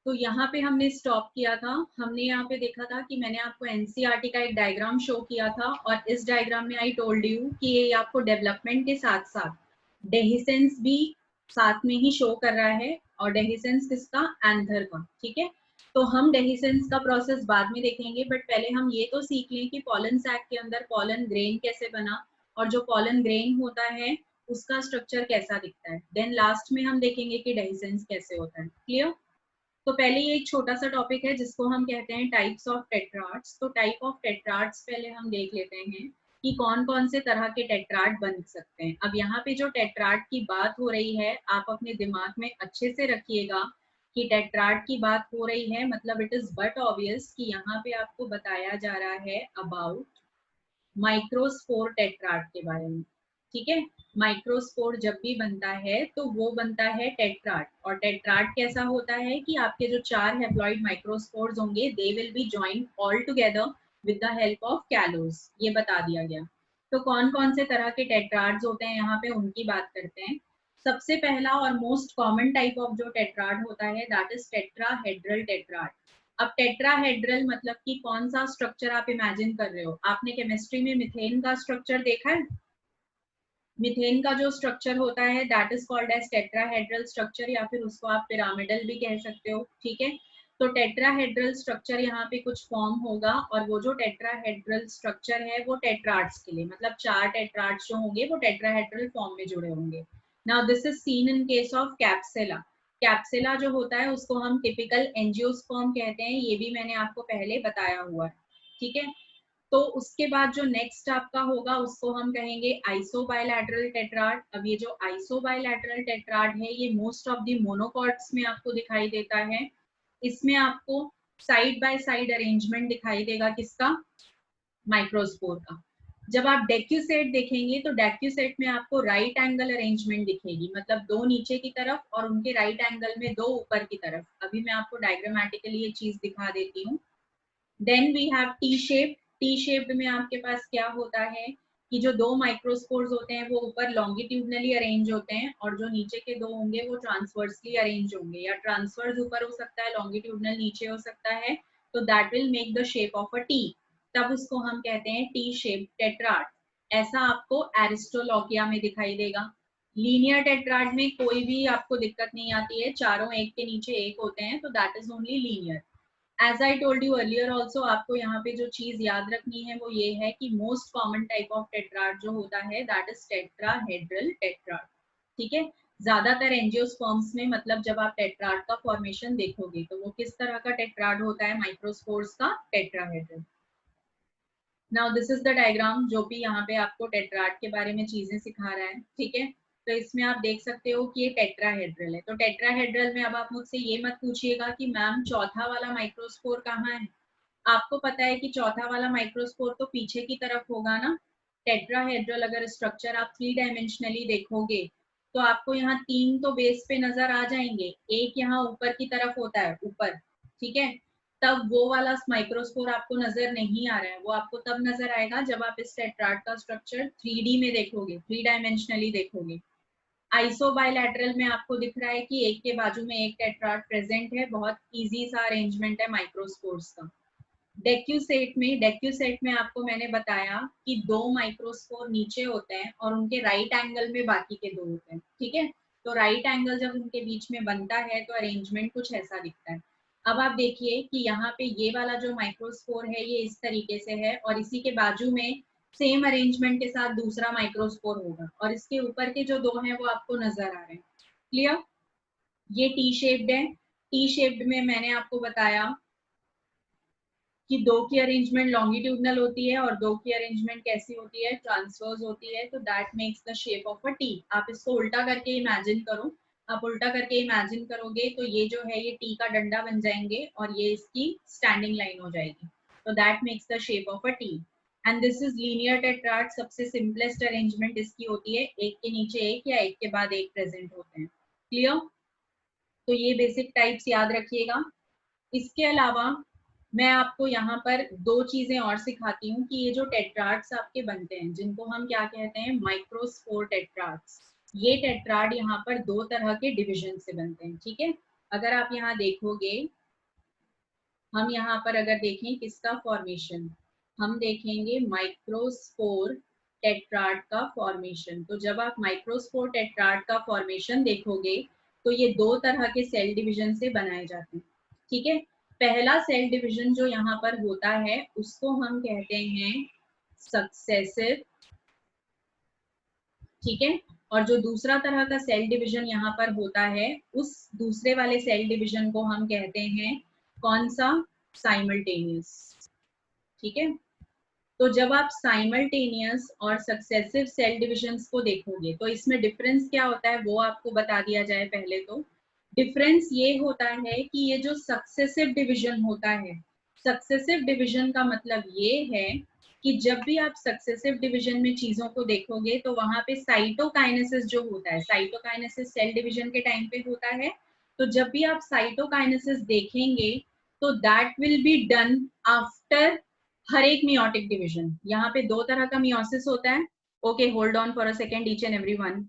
तो यहाँ पे हमने स्टॉप किया था। हमने यहाँ पे देखा था कि मैंने आपको एनसीईआरटी का एक डायग्राम शो किया था और इस डायग्राम में आई टोल्ड यू कि ये आपको डेवलपमेंट के साथ साथ डेहिसेंस भी साथ में ही शो कर रहा है। और डेहिसेंस किसका? एंथर का। ठीक है, तो हम डेहिसेंस का प्रोसेस बाद में देखेंगे, बट पहले हम ये तो सीख लें कि पॉलन सैक के अंदर पॉलन ग्रेन कैसे बना और जो पॉलन ग्रेन होता है उसका स्ट्रक्चर कैसा दिखता है। देन लास्ट में हम देखेंगे कि डेहिसेंस कैसे होता है। क्लियर? तो पहले ये एक छोटा सा टॉपिक है जिसको हम कहते हैं टाइप्स ऑफ टेट्राड्स। तो टाइप ऑफ टेट्राड्स पहले हम देख लेते हैं कि कौन कौन से तरह के टेट्राड बन सकते हैं। अब यहाँ पे जो टेट्राड की बात हो रही है आप अपने दिमाग में अच्छे से रखिएगा कि टेट्राड की बात हो रही है, मतलब इट इज बट ऑब्वियस कि यहाँ पे आपको बताया जा रहा है अबाउट माइक्रोस्पोर टेट्राड के बारे में। ठीक है, माइक्रोस्पोर जब भी बनता है तो वो बनता है टेट्राड। और टेट्राड कैसा होता है कि आपके जो 4 हैप्लॉइड माइक्रोस्पोर्स होंगे they will be joined all together with the help of callose. ये बता दिया गया। तो कौन कौन से तरह के टेट्राड्स होते हैं यहाँ पे उनकी बात करते हैं। सबसे पहला और मोस्ट कॉमन टाइप ऑफ जो टेट्राड होता है दैट इज टेट्राहेड्रल टेट्राड। अब टेट्राहेड्रल मतलब कि कौन सा स्ट्रक्चर आप इमेजिन कर रहे हो? आपने केमिस्ट्री में मीथेन का स्ट्रक्चर देखा है? मीथेन का जो स्ट्रक्चर होता है that is called as tetrahedral structure, या फिर उसको आप पिरामिडल भी कह सकते हो। ठीक है, तो टेट्राहेड्रल स्ट्रक्चर यहाँ पे कुछ फॉर्म होगा और वो जो टेट्राहेड्रल स्ट्रक्चर है वो टेट्राड्स के लिए, मतलब 4 टेट्राड्स जो होंगे वो टेट्राहेड्रल फॉर्म में जुड़े होंगे। Now this is seen in case of capsula. Capsula जो होता है उसको हम टिपिकल एंजियोस्पर्म कहते हैं, ये भी मैंने आपको पहले बताया हुआ है। ठीक है, तो उसके बाद जो नेक्स्ट आपका होगा उसको हम कहेंगे आइसोबाइलैटरल टेट्राड। अब ये जो आइसोबाइलैटरल टेट्राड है ये मोस्ट ऑफ द मोनोकॉट्स में आपको दिखाई देता है। इसमें आपको साइड बाय साइड अरेंजमेंट दिखाई देगा किसका? माइक्रोस्पोर का। जब आप डेक्यूसेट देखेंगे तो डेक्यूसेट में आपको राइट एंगल अरेंजमेंट दिखेगी, मतलब 2 नीचे की तरफ और उनके राइट एंगल में 2 ऊपर की तरफ। अभी मैं आपको डायग्रामेटिकली ये चीज दिखा देती हूँ। Then we have T shape. T shaped में आपके पास क्या होता है कि जो 2 माइक्रोस्पोर्स होते हैं वो ऊपर लॉन्गिट्यूडनली अरेंज होते हैं और जो नीचे के 2 होंगे वो ट्रांसवर्सली अरेंज होंगे, या ट्रांसवर्स ऊपर हो सकता है लॉन्गिट्यूडनल नीचे हो सकता है। तो that will make the shape of a T. तब उसको हम कहते हैं टी शेप टेट्राड। ऐसा आपको एरिस्टोलॉकिया में दिखाई देगा। लीनियर टेट्राड में कोई भी आपको दिक्कत नहीं आती है, चारों एक के नीचे एक होते हैं, तो that is only linear. As I told you earlier also, आपको यहाँ पे जो चीज याद रखनी है वो ये है कि most common type of tetrad जो होता है दैट इज टेट्राहेड्रल टेट्राड। ठीक है, ज्यादातर एंजियोस्पर्म्स में, मतलब जब आप टेट्राड का फॉर्मेशन देखोगे तो वो किस तरह का टेट्राड होता है? माइक्रोस्पोर्स का tetrahedral. Now this is the diagram जो भी यहाँ पे आपको टेट्राड के बारे में चीजें सिखा रहा है। ठीक है, तो इसमें आप देख सकते हो कि ये टेट्राहेड्रल है। तो टेट्राहेड्रल में अब आप मुझसे ये मत पूछिएगा कि मैम चौथा वाला माइक्रोस्पोर कहाँ है। आपको पता है कि चौथा वाला माइक्रोस्पोर तो पीछे की तरफ होगा ना। टेट्राहेड्रल अगर स्ट्रक्चर आप 3 डायमेंशनली देखोगे तो आपको यहाँ 3 तो बेस पे नजर आ जाएंगे, एक यहाँ ऊपर की तरफ होता है ऊपर। ठीक है, तब वो वाला माइक्रोस्पोर आपको नजर नहीं आ रहा है, वो आपको तब नजर आएगा जब आप इस टेट्राड का स्ट्रक्चर 3D में देखोगे, 3 डायमेंशनली देखोगे। आइसोबाइलैटरल में आपको दिख रहा है कि एक के बाजू में एक टेट्राड प्रेजेंट है, बहुत इजी सा अरेंजमेंट है माइक्रोस्पोर्स का। डेक्यूसेट में आपको मैंने बताया कि 2 माइक्रोस्पोर नीचे होते हैं और उनके राइट एंगल में बाकी के 2 होते हैं। ठीक है, तो राइट एंगल जब उनके बीच में बनता है तो अरेंजमेंट कुछ ऐसा दिखता है। अब आप देखिए कि यहाँ पे ये वाला जो माइक्रोस्पोर है ये इस तरीके से है और इसी के बाजू में सेम अरेंजमेंट के साथ दूसरा माइक्रोस्पोर होगा और इसके ऊपर के जो 2 हैं वो आपको नजर आ रहे हैं। क्लियर? ये टी शेप्ड है। टी शेप्ड में मैंने आपको बताया कि 2 की अरेंजमेंट लॉन्गिट्यूडनल होती है और 2 की अरेंजमेंट कैसी होती है? ट्रांसवर्स होती है। तो that makes the shape of a T. आप इसको उल्टा करके इमेजिन करो। आप उल्टा करके इमेजिन करोगे तो ये जो है ये टी का डंडा बन जाएंगे और ये इसकी स्टैंडिंग लाइन हो जाएगी। तो that makes the shape of a T. And this is linear tetrad. सबसे सिंपलेस्ट अरेंजमेंट इसकी होती है, एक के नीचे एक या एक के बाद एक प्रेजेंट होते हैं। क्लियर? तो ये बेसिक टाइप्स याद रखिएगा। इसके अलावा मैं आपको यहाँ पर 2 चीजें और सिखाती हूँ कि ये जो टेट्राड्स आपके बनते हैं जिनको हम क्या कहते हैं? माइक्रोस्पोर टेट्राड्स। ये टेट्राड यहाँ पर 2 तरह के डिविजन से बनते हैं। ठीक है, अगर आप यहाँ देखोगे हम यहाँ पर अगर देखें किसका फॉर्मेशन, हम देखेंगे माइक्रोस्पोर टेट्राड का फॉर्मेशन। तो जब आप माइक्रोस्पोर टेट्राड का फॉर्मेशन देखोगे तो ये दो तरह के सेल डिवीजन से बनाए जाते हैं, ठीक है। पहला सेल डिवीजन जो यहाँ पर होता है उसको हम कहते हैं सक्सेसिव, ठीक है। और जो दूसरा तरह का सेल डिवीजन यहाँ पर होता है उस दूसरे वाले सेल डिवीजन को हम कहते हैं कौन सा, साइमल्टेनियस, ठीक है। तो जब आप साइमल्टेनियस और सक्सेसिव सेल डिविजन्स को देखोगे तो इसमें डिफरेंस क्या होता है वो आपको बता दिया जाए। पहले तो डिफरेंस ये होता है कि ये जो सक्सेसिव डिवीजन होता है, सक्सेसिव डिवीजन का मतलब ये है कि जब भी आप सक्सेसिव डिवीजन में चीजों को देखोगे तो वहां पे साइटोकाइनेसिस जो होता है, साइटोकाइनेसिस सेल डिवीजन के टाइम पे होता है। तो जब भी आप साइटोकाइनेसिस देखेंगे तो that will be done after her एक मियोटिक डिवीजन। यहाँ पे दो तरह का मियोसिस होता है। Okay, hold on for a second each and everyone.